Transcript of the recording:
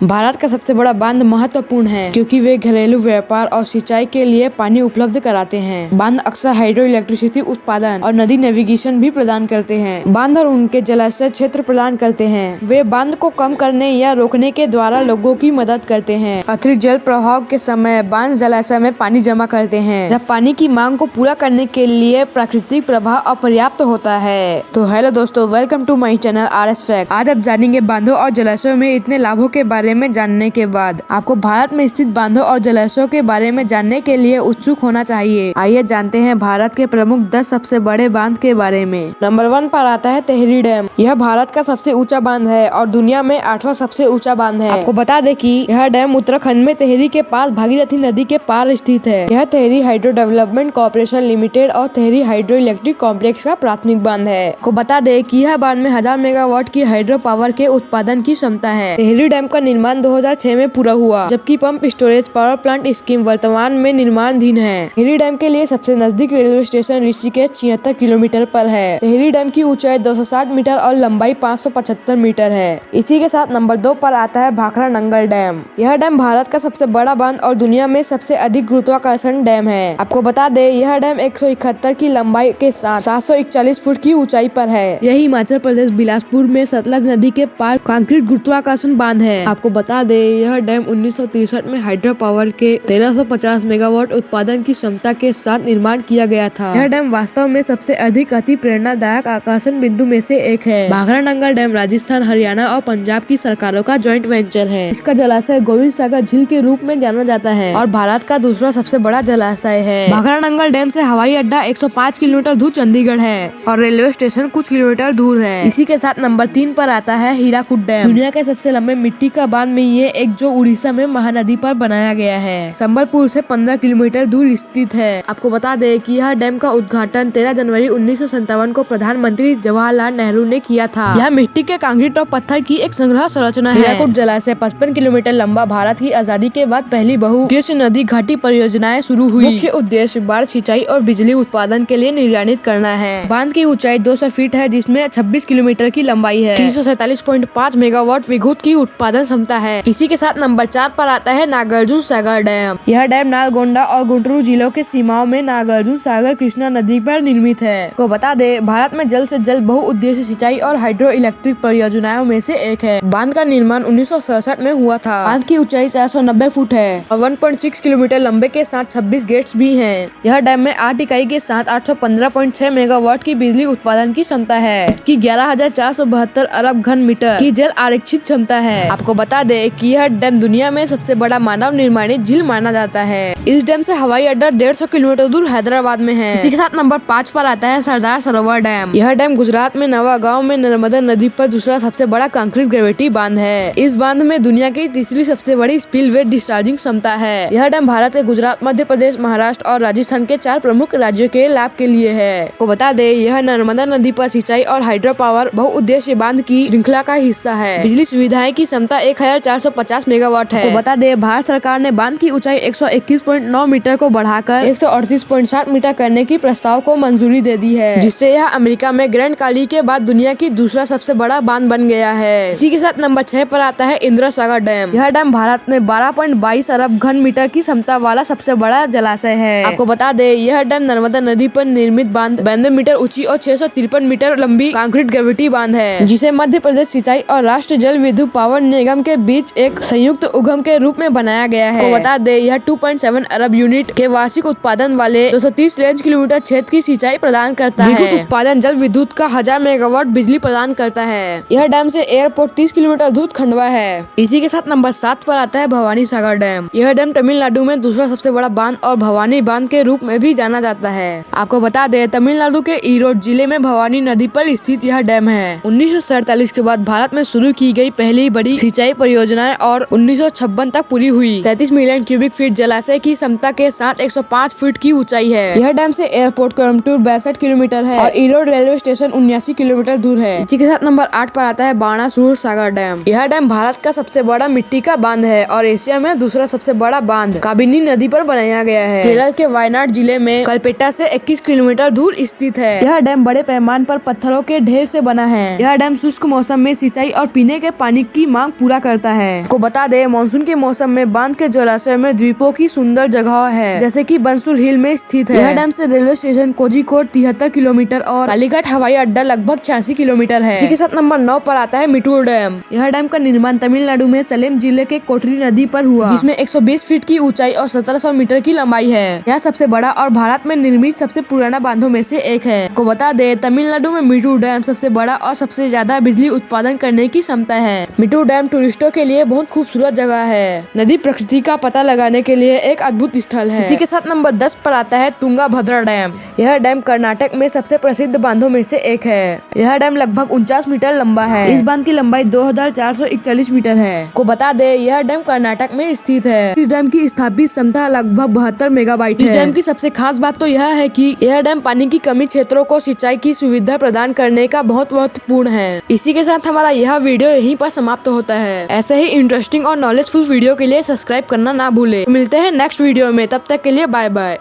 भारत का सबसे बड़ा बांध महत्वपूर्ण है क्योंकि वे घरेलू व्यापार और सिंचाई के लिए पानी उपलब्ध कराते हैं। बांध अक्सर हाइड्रो इलेक्ट्रिसिटी उत्पादन और नदी नेविगेशन भी प्रदान करते हैं। बांध और उनके जलाशय क्षेत्र प्रदान करते हैं। वे बांध को कम करने या रोकने के द्वारा लोगों की मदद करते हैं। अतिरिक्त जल प्रवाह के समय बांध जलाशय में पानी जमा करते हैं जब पानी की मांग को पूरा करने के लिए प्राकृतिक प्रवाह अपर्याप्त होता है। तो हेलो दोस्तों, welcome to my channel RS fact. आज आप जानेंगे बांधों और जलाशयों में इतने लाभों के बारे में जानने के बाद आपको भारत में स्थित बांधों और जलाशयों के बारे में जानने के लिए उत्सुक होना चाहिए। आइए जानते हैं भारत के प्रमुख 10 सबसे बड़े बांध के बारे में। नंबर 1 पर आता है टिहरी डैम। यह भारत का सबसे ऊंचा बांध है और दुनिया में 8वां सबसे ऊंचा बांध है। आपको बता दें कि यह डैम उत्तराखंड में टिहरी के पास भागीरथी नदी के पार स्थित है। यह Tehri hydro development corporation limited और टिहरी हाइड्रो इलेक्ट्रिक कॉम्प्लेक्स का प्राथमिक बांध है। आपको बता दें कि यह बांध में 1000 मेगावाट की हाइड्रो पावर के उत्पादन की क्षमता है। टिहरी डैम का निर्माण 2006 में पूरा हुआ, जबकि pump storage power plant scheme वर्तमान में निर्माणाधीन है। टिहरी डैम के लिए सबसे नजदीक रेलवे स्टेशन ऋषिकेश 76 किलोमीटर पर है। टिहरी डैम की ऊंचाई 260 मीटर और लंबाई 575 मीटर है। इसी के साथ नंबर 2 पर आता है भाखड़ा नंगल डैम। यह डैम भारत का सबसे बड़ा बांध और दुनिया में सबसे अधिक गुरुत्वाकर्षण डैम है। आपको बता दें यह डैम 171 की लंबाई के साथ 741 फुट की ऊंचाई पर है। यह हिमाचल प्रदेश बिलासपुर में सतलज नदी के पार कंक्रीट गुरुत्वाकर्षण बांध है। आपको बता दें यह डैम 1963 में हाइड्रो पावर के 1350 मेगावाट उत्पादन की क्षमता के साथ निर्माण किया गया था। यह डैम वास्तव में सबसे अधिक अति प्रेरणादायक आकर्षण बिंदु में से एक है। भाखड़ा नंगल डैम राजस्थान, हरियाणा और पंजाब की सरकारों का जॉइंट वेंचर है। इसका जलाशय गोविंद सागर झील के रूप में जाना जाता है और भारत का दूसरा सबसे बड़ा जलाशय है। भाखड़ा नंगल डैम से हवाई अड्डा 105 किलोमीटर दूर चंडीगढ़ है और रेलवे स्टेशन कुछ किलोमीटर दूर है। इसी के साथ नंबर 3 पर आता है हीराकुद डैम। दुनिया के सबसे लंबे मिट्टी का बांध में ये एक जो उड़ीसा में महानदी पर बनाया गया है। संबलपुर से 15 किलोमीटर दूर स्थित है। आपको बता दें कि यह डैम का उद्घाटन 13 जनवरी 1957 को प्रधानमंत्री जवाहरलाल नेहरू ने किया था। यह मिट्टी के कंक्रीट और पत्थर की एक संग्रह संरचना है। हीराकुद जलाशय 55 किलोमीटर लंबा भारत की आजादी के बाद पहली बहुउद्देश्य नदी घाटी परियोजनाएं शुरू हुई। मुख्य उद्देश्य बाढ़ सिंचाई और बिजली उत्पादन के लिए निर्याणित करना है। बांध की ऊंचाई 200 फीट है, जिसमें 26 किलोमीटर की लंबाई है। 347.5 मेगावाट विद्युत की उत्पादन क्षमता है। इसी के साथ नंबर 4 पर आता है नागार्जुन सागर डैम। यह डैम नालगोंडा और गुंटूर जिलों के सीमाओं में नागार्जुन सागर कृष्णा नदी पर निर्मित है। को बता दे भारत में जल्द से जल्द बहुउद्देश्य सिंचाई और हाइड्रो इलेक्ट्रिक परियोजनाओं में से एक है। बांध का निर्माण 1967 में हुआ था। बांध की ऊंचाई 490 फुट है और 1.6 किलोमीटर लंबे के साथ 26 गेट्स भी हैं। यह डैम में 8 इकाई के साथ 815.6 मेगावाट की बिजली उत्पादन की क्षमता है। इसकी 11,472 अरब घन मीटर की जल आरक्षित क्षमता है। आपको बता दें कि यह डैम दुनिया में सबसे बड़ा मानव निर्माणित झील माना जाता है। इस डैम से हवाई अड्डा 150 किलोमीटर दूर हैदराबाद में है। इसी के साथ नंबर 5 पर आता है सरदार सरोवर डैम। यह डैम गुजरात में नवागांव में नर्मदा नदी पर दूसरा सबसे बड़ा कंक्रीट ग्रेविटी बांध है। इस बांध में दुनिया की तीसरी सबसे बड़ी स्पिलवे डिस्चार्जिंग क्षमता है। यह डैम भारत के गुजरात, मध्य प्रदेश, महाराष्ट्र और राजस्थान के 4 प्रमुख राज्यों के लाभ के लिए है। को बता दे यह नर्मदा नदी पर सिंचाई और हाइड्रो पावर बहुउद्देश्य बांध की श्रृंखला का हिस्सा है। बिजली सुविधाएं की क्षमता 1450 मेगावाट है। को बता दे भारत सरकार ने बांध की ऊंचाई 121.9 मीटर को बढ़ाकर 138.7 मीटर करने की प्रस्ताव को मंजूरी दे दी है, जिससे यह अमेरिका में ग्रैंड काली के बाद दुनिया की दूसरा सबसे बड़ा बांध बन गया है। इसी के साथ नंबर 6 पर आता है इंदिरा सागर डैम। यह डैम भारत में 12.22 अरब घन मीटर की क्षमता वाला सबसे बड़ा जलाशय है। आपको बता दे यह डैम नर्मदा नदी पर निर्मित बांध 92 मीटर ऊंची और 653 मीटर लंबी कंक्रीट ग्रेविटी बांध है, जिसे मध्य प्रदेश सिंचाई और राष्ट्रीय जल विद्युत पावर निगम के बीच एक संयुक्त उद्यम के रूप में बनाया गया है। बता दे यह 2.7 अरब यूनिट के वार्षिक उत्पादन वाले 230 रेंज किलोमीटर क्षेत्र की सिंचाई प्रदान करता है। विद्युत उत्पादन जल विद्युत का 1000 मेगावाट बिजली प्रदान करता है। यह डैम से एयरपोर्ट 30 किलोमीटर दूर खंडवा है। इसी के साथ नंबर 7 पर आता है भवानी सागर डैम। यह डैम तमिलनाडु में दूसरा सबसे बड़ा बांध और भवानी बांध के रूप में भी जाना जाता है। आपको बता दे तमिलनाडु के ईरोड जिले में भवानी नदी पर स्थित यह डैम है। 1947 के बाद भारत में शुरू की गई पहली बड़ी सिंचाई परियोजनाएं और 1956 तक पूरी हुई। 33 मिलियन क्यूबिक फीट जलाशय की क्षमता के साथ 105 फीट की ऊंचाई है। यह डैम से एयरपोर्ट कोयम्बटूर 62 किलोमीटर है और ईरोड रेलवे स्टेशन 79 किलोमीटर दूर है। इसी के साथ नंबर 8 पर आता है बाणासुर सागर डैम। यह डैम भारत का सबसे बड़ा मिट्टी का बांध है और एशिया में दूसरा सबसे बड़ा बांध काबिनी नदी पर बनाया गया है। केरल के वायनाड जिले में कलपेट्टा से 21 किलोमीटर दूर स्थित है। यह डैम बड़े पैमाने पर पत्थरों के ढेर से बना है। यह डैम शुष्क मौसम में सिंचाई और पीने के पानी की मांग पूरा करता है। को बता दे, मानसून के मौसम में बांध के जलाशय में द्वीपों की सुंदर जगह है, जैसे कि बंसुर हिल में स्थित है। यह डैम से रेलवे स्टेशन कोझिकोड 73 किलोमीटर और कालीघाट हवाई अड्डा लगभग 86 किलोमीटर है। इसी के साथ नंबर 9 पर आता है मिठूर डैम। यह डैम का निर्माण तमिलनाडु में सलेम जिले के कोटरी नदी पर हुआ, जिसमें 120 फीट की ऊंचाई और 1700 मीटर की लंबाई है। यह सबसे बड़ा और भारत में निर्मित सबसे पुराना बांधों में से एक है। को बता दे, तमिलनाडु में मिठूर डैम सबसे बड़ा और सबसे ज्यादा बिजली उत्पादन करने की क्षमता है। मिठूर डैम टूरिस्टों के लिए बहुत खूबसूरत जगह है। नदी प्रकृति का पता लगाने के लिए एक अद्भुत स्थल है। इसी के साथ नंबर 10 पर आता है तुंगाभद्रा डैम। यह डैम कर्नाटक में सबसे प्रसिद्ध बांधों में से एक है। यह डैम लगभग 49 मीटर लंबा है। इस बांध की लंबाई 2441 मीटर है। को बता दे, यह डैम कर्नाटक में स्थित है। इस डैम की स्थापित क्षमता लगभग 72 मेगावाट है। इस डैम की सबसे खास बात तो यह है कि यह डैम पानी की कमी क्षेत्रों को सिंचाई की सुविधा प्रदान करने का बहुत महत्वपूर्ण है। इसी के साथ हमारा यह वीडियो यहीं पर समाप्त होता है। ऐसे ही इंटरेस्टिंग और नॉलेजफुल वीडियो के लिए सब्सक्राइब करना ना भूले। मिलते हैं नेक्स्ट वीडियो में, तब तक के लिए बाय बाय।